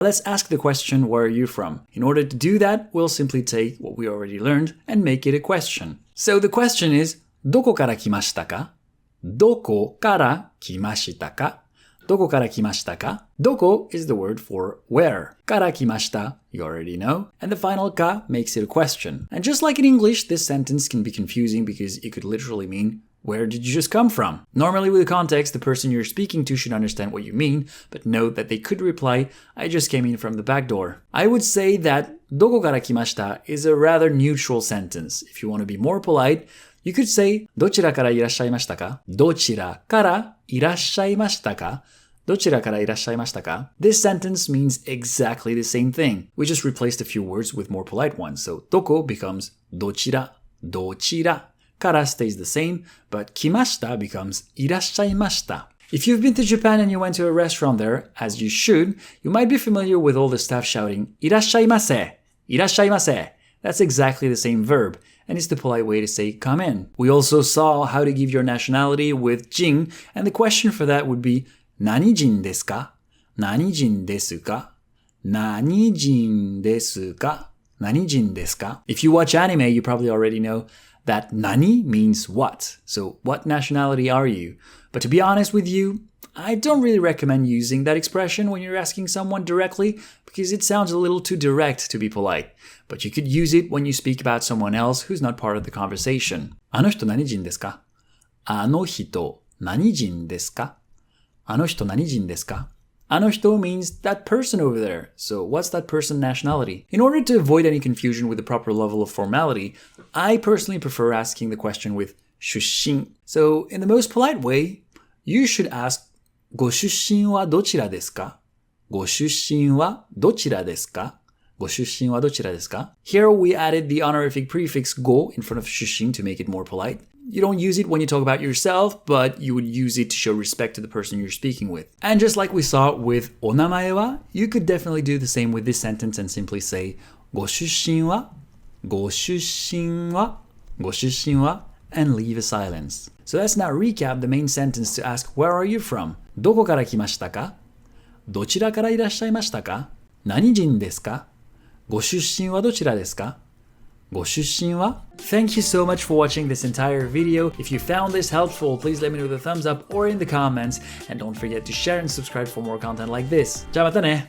Let's ask the question, where are you from? In order to do that, we'll simply take what we already learned and make it a question. So the question is, どこから来ましたか?どこから来ましたか?どこから来ましたか? どこ is the word for where. から来ました you already know. And the final ka makes it a question. And just like in English, this sentence can be confusing because it could literally mean, where did you just come from? Normally with the context, the person you're speaking to should understand what you mean, but note that they could reply, I just came in from the back door. I would say that どこから来ました is a rather neutral sentence. If you want to be more polite, you could say どちらからいらっしゃいましたか?どちらからいらっしゃいましたか?どちらからいらっしゃいましたか? This sentence means exactly the same thing. We just replaced a few words with more polite ones. So どこ becomes どちら, どちら. Kara stays the same, but 来ました becomes いらっしゃいました. If you've been to Japan and you went to a restaurant there, as you should, you might be familiar with all the staff shouting いらっしゃいませ, いらっしゃいませ. That's exactly the same verb, and it's the polite way to say come in. We also saw how to give your nationality with 人, and the question for that would be 何人ですか?何人ですか?何人ですか?何人ですか? If you watch anime, you probably already know that nani means what. So what nationality are you? But to be honest with you, I don't really recommend using that expression when you're asking someone directly because it sounds a little too direct to be polite. But you could use it when you speak about someone else who's not part of the conversation. あの人何人ですか?あの人何人ですか?あの人何人ですか? あの人 means that person over there. So what's that person's nationality? In order to avoid any confusion with the proper level of formality, I personally prefer asking the question with 出身. So in the most polite way, you should ask ご出身はどちらですか?ご出身はどちらですか?ご出身はどちらですか? Here we added the honorific prefix ご in front of 出身 to make it more polite. You don't use it when you talk about yourself, but you would use it to show respect to the person you're speaking with. And just like we saw with お名前は, you could definitely do the same with this sentence and simply say ご出身はご出身はご出身は and leave a silence. So let's now recap the main sentence to ask where are you from? どこから来ましたか?どちらからいらっしゃいましたか?何人ですか?ご出身はどちらですか?ご出身は? Thank you so much for watching this entire video. If you found this helpful, please let me know with a thumbs up or in the comments. And don't forget to share and subscribe for more content like this. じゃあまたね!